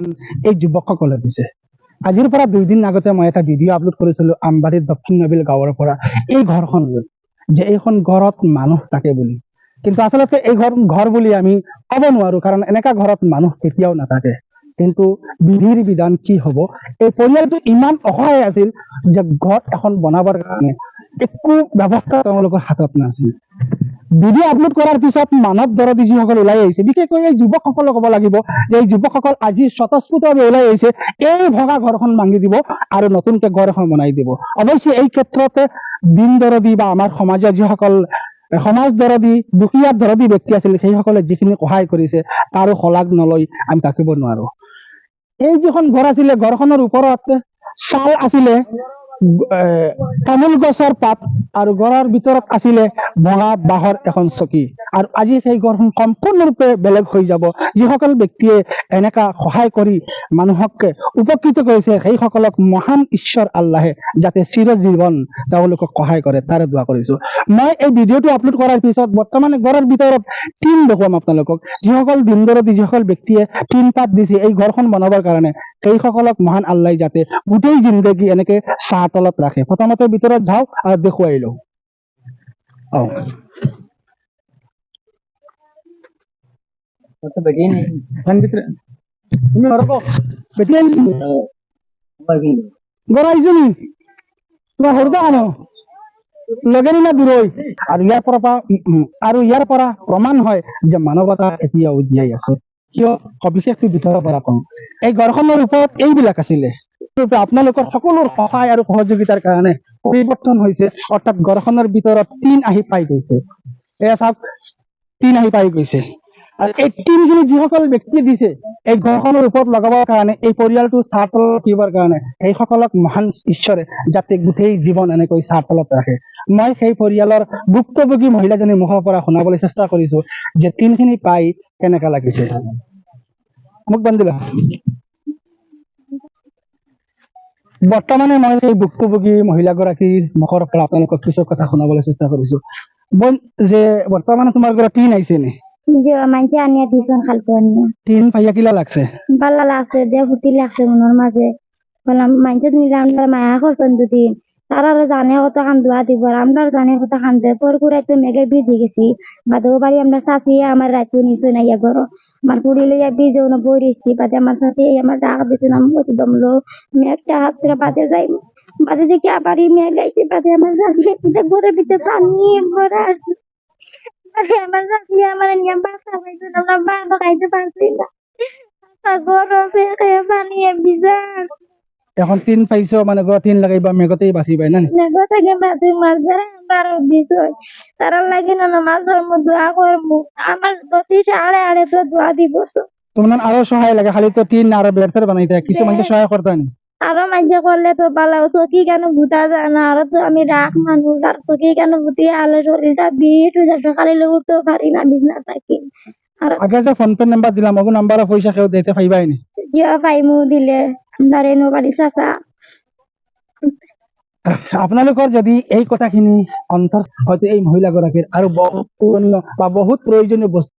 এই যুৱকসকলে দিছে। আজিৰ পৰা 2 দিন আগতে মই এটা ভিডিঅ' আপলোড কৰিছিলো আমবাৰীৰ দক্ষিণ নবিল গাঁৱৰ পৰা এই ঘৰখন যে এইখন ঘৰত মানুহ থাকে বুলি, কিন্তু আচলতে এই ঘৰ বুলি আমি ক'ব নোৱাৰো, কাৰণ এনেকা ঘৰত মানুহ কেতিয়াও নাথাকে। কিন্তু বিধিৰ বিধান কি হব, এই পৰিয়ালটো ইমান অসহায় আছিল যে ঘৰ এখন বনাবৰ কাৰণে একো ব্যৱস্থা তেওঁলোকৰ হাতত নাছিল। ভিডিঅ' আপলোড কৰাৰ পিছত মানৱ দৰদী যিসকল ওলাই আহিছে, বিশেষকৈ এই যুৱকসকলক ক'ব লাগিব যে এই যুৱকসকল আজি স্বতঃস্ফূৰ্তভাৱে ওলাই আহিছে এই ভগা ঘৰখন ভাঙি দিব আৰু নতুনকে ঘৰ এখন বনাই দিব। অৱশ্যে এই ক্ষেত্ৰতে দিন দৰদী বা আমাৰ সমাজৰ যিসকল সমাজ দৰদী দুখীয়া দৰদী ব্যক্তি আছিল, সেইসকলে যিখিনি সহায় কৰিছে তাৰো শলাগ নলৈ আমি থাকিব নোৱাৰো। এই যিখন ঘৰ আছিলে, ঘৰখনৰ ওপৰত ছাল আছিলে তামোল গছৰ পাত আৰু ঘৰৰ ভিতৰত আছিলে ভঙা বাঁহৰ এখন চকী। আৰু আজি সেই ঘৰখন সম্পূৰ্ণৰূপে বেলেগ হৈ যাব। যিসকল ব্যক্তিয়ে এনেকা সহায় কৰি মানুহক উপকৃত কৰিছে সেইসকলক মহান ঈশ্বৰ আল্লাহে যাতে চিৰজীৱন তেওঁলোকক সহায় কৰে তাৰে দোৱা কৰিছো। মই এই ভিডিঅ'টো আপলোড কৰাৰ পিছত বৰ্তমান ঘৰৰ ভিতৰত টিন দেখুৱাম আপোনালোকক। যিসকল দিন দৰদী যিসকল ব্যক্তিয়ে টিন পাত দিছে এই ঘৰখন বনাবৰ কাৰণে, সেইসকলক মহান আল্লাহে যাতে গোটেই জিন্দগী এনেকে ছাঁ তলত ৰাখে। প্ৰথমতে ভিতৰত যাওঁ আৰু দেখুৱাই লওঁ। তুমি গড়াইছো নি তোমাৰ সৰুতা আনো লগেনি না দূৰৈ। আৰু ইয়াৰ পৰা প্ৰমাণ হয় যে মানৱতা এতিয়াও জীয়াই আছে। কিয় সবিশেষটো ভিতৰৰ পৰা কওঁ, এই ঘৰখনৰ ওপৰত এইবিলাক আছিলে। আপোনালোকৰ সকলোৰ সহায় আৰু সহযোগিতাৰ কাৰণে পৰিৱৰ্তন হৈছে, অৰ্থাৎ ঘৰখনৰ ভিতৰত টিন আহি পাই গৈছে। এয়া চাওক, টিন আহি পাই গৈছে। আৰু এই টিনখিনি যিসকল ব্যক্তিয়ে দিছে এই ঘৰখনৰ ওপৰত লগাবৰ কাৰণে, এই পৰিয়ালটো ছাঁ তলত ৰাখিবৰ কাৰণে, সেইসকলক মহান ঈশ্বৰে যাতে গোটেই জীৱন এনেকৈ ছাঁ তলত ৰাখে। মই সেই পৰিয়ালৰ ভুক্তভোগী মহিলাজনীৰ মুখৰ পৰা শুনাবলৈ চেষ্টা কৰিছো যে টিনখিনি পাই কেনেকা লাগিছে। মোক বান্ধিলা বৰ্তমানে মই সেই ভুক্তভোগী মহিলাগৰাকীৰ মুখৰ পৰা আপোনালোকক কিছু কথা শুনাবলৈ চেষ্টা কৰিছো। যে বৰ্তমানে তোমাৰ ঘৰত টিন আহিছে নি? মানছে আনিয়া দিছন খালতো আনিয়া টিন পাইয়া কিলা লাগছে? বালা লাগছে, দে ফুটি লাগছে মনের মাঝে। বললাম মানছে নিলে আমরা মায়া করছেন দুদিন, তারা জানে কত কান্দুয়া দিব, আমরা জানে কত কান্দে। পর কুড়াইতে মেঘে ভিজে গেছি, বাদে বাড়ি আমরা চাপিয়ে আমার রাইতে নিচে নাইয়া করো আমার পুড়ি লইয়া ভিজে না বই রেছি। বাদে আমার সাথে আমার ডাক দিছে না মতি দমলো মেঘটা হাত করে বাদে যাই, বাদে দেখি আবার মেঘ গাইছে। বাদে আমার সাথে ঘরে ভিতরে পানি ভরা আছে। আমার সাথে আমার নিয়ে বাসা হয়েছে না, আমরা বাসা খাইতে পারছি না, গরম পানি ভিজা। এখন টিন পাইছো মানে ঘর টিন লাগাইবা মেঘতেই বাঁচি পাই না? মেঘতে বাঁচি মাছ ধরে দিছ তারা লাগে না মাছ ধর্ম দোয়া করবো। আমার প্রতি আড়ে আড়ে তো দোয়া দিব। তো তোমার আরো সহায় লাগে, খালি তো টিন আর বেড়সার বানাইতে কিছু মানুষ সহায় করতে নি? আরো মাঝে করলে তো ভালো। চকি কেন ভুতা যায় না, আরো তো আমি রাখ মানুষ, আর চকি কেন ভুতিয়ে আলো শরীরটা বিট হয়ে যায়, সকালে উঠতেও পারি না, বিছনা থাকি। আর আগে যে ফোন পে নাম্বার দিলাম ওগো নাম্বার পয়সা কেউ দিতে পাইবাই নি? জিয়া পাইমু দিলে দাঁড়ে নো বাড়ি চাচা। আপোনালোকৰ যদি এই কথাখিনি অন্তৰ হয়তো এই মহিলাগৰাকীৰ আৰু বহুত পুৰণীয় বা বহুত প্ৰয়োজনীয় বস্তু